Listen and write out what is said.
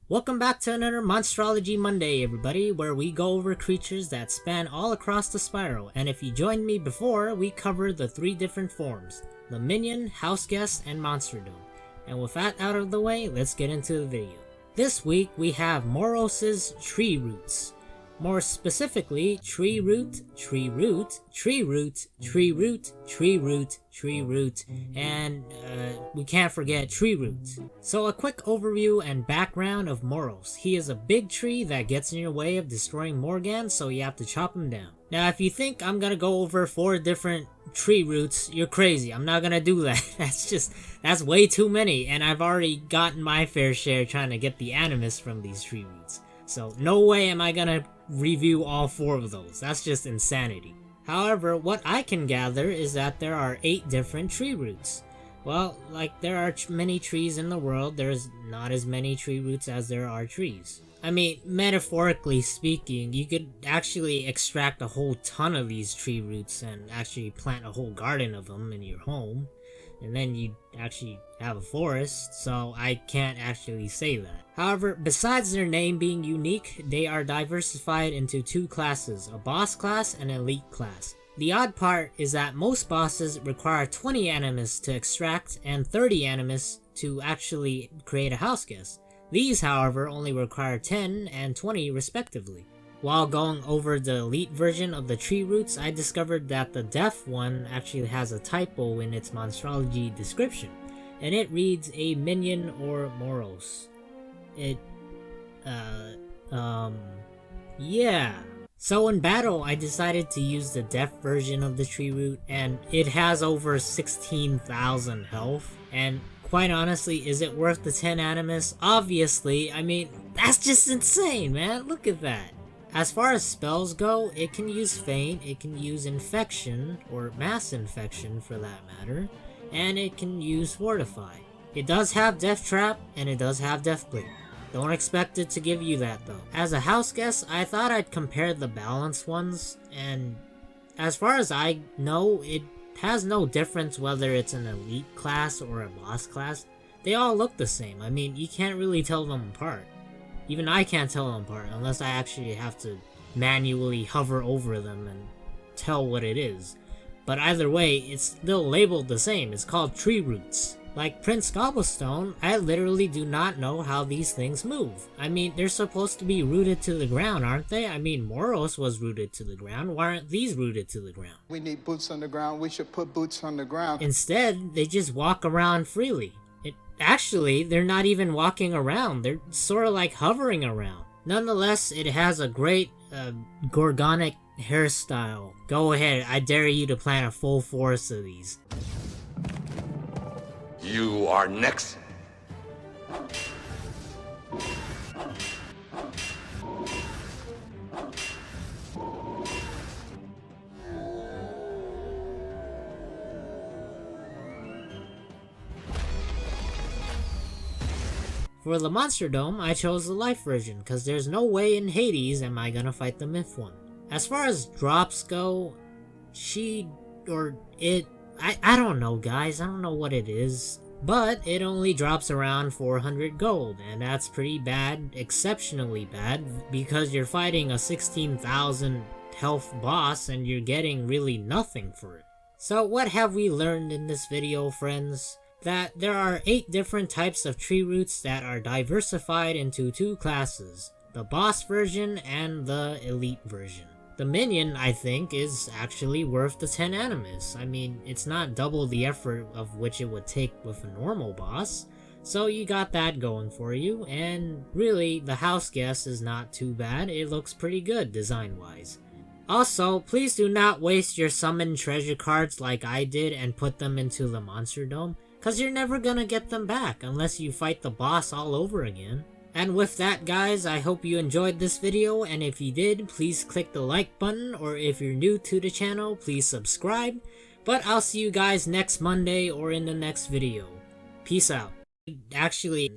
Welcome back to another Monstrology Monday, everybody, where we go over creatures that span all across the spiral. And if you joined me before, we covered the 3 different forms: the Minion, House Guest, and Monsterdom. And with that out of the way, let's get into the video. This week we have Moros' Tree Roots. More specifically, Tree Root, Tree Root, Tree Root, Tree Root, Tree Root, Tree Root, and we can't forget Tree Root. So a quick overview and background of Moros. He is a big tree that gets in your way of destroying Morgans, so you have to chop him down. Now if you think I'm gonna go over 4 different tree roots, you're crazy. I'm not gonna do that. That's way too many, and I've already gotten my fair share trying to get the animus from these tree roots. So no way am I gonna review all 4 of those. That's just insanity. However, what I can gather is that there are 8 different tree roots. Well, like there are many trees in the world, there's not as many tree roots as there are trees. I mean, metaphorically speaking, you could actually extract a whole ton of these tree roots and actually plant a whole garden of them in your home. And then you'd actually have a forest, so I can't actually say that. However, besides their name being unique, they are diversified into 2 classes, a boss class and an elite class. The odd part is that most bosses require 20 animus to extract and 30 animus to actually create a house guest. These, however, only require 10 and 20 respectively. While going over the elite version of the tree roots, I discovered that the deaf one actually has a typo in its Monstrology description, and it reads a minion or Moros. Yeah. So in battle, I decided to use the deaf version of the tree root, and it has over 16,000 health, and quite honestly, is it worth the 10 animus? Obviously. I mean, that's just insane, man. Look at that. As far as spells go, it can use Feint, it can use Infection, or Mass Infection for that matter, and it can use Fortify. It does have Death Trap, and it does have Death Blade. Don't expect it to give you that though. As a house guest, I thought I'd compare the balanced ones, and as far as I know, it has no difference whether it's an elite class or a boss class. They all look the same. I mean, you can't really tell them apart. Even I can't tell them apart unless I actually have to manually hover over them and tell what it is. But either way, it's still labeled the same. It's called tree roots. Like Prince Cobblestone, I literally do not know how these things move. I mean, they're supposed to be rooted to the ground, aren't they? I mean, Moros was rooted to the ground. Why aren't these rooted to the ground? We need boots on the ground. We should put boots on the ground. Instead, they just walk around freely. Actually, they're not even walking around, they're sort of like hovering around. Nonetheless, it has a great gorgonic hairstyle. Go ahead, I dare you to plant a full forest of these. You are next. For the Monsterdom, I chose the life version, because there's no way in Hades am I gonna fight the myth one. As far as drops go, I don't know guys, I don't know what it is. But it only drops around 400 gold, and that's pretty bad, exceptionally bad, because you're fighting a 16,000 health boss and you're getting really nothing for it. So what have we learned in this video, friends? That there are 8 different types of tree roots that are diversified into 2 classes, the boss version and the elite version. The minion, I think, is actually worth the 10 animus. I mean, it's not double the effort of which it would take with a normal boss, so you got that going for you, and really, the house guest is not too bad. It looks pretty good design-wise. Also, please do not waste your summon treasure cards like I did and put them into the Monsterdom, cause you're never gonna get them back unless you fight the boss all over again. And with that guys, I hope you enjoyed this video, and if you did, please click the like button, or if you're new to the channel, please subscribe. But I'll see you guys next Monday or in the next video. Peace out. Actually...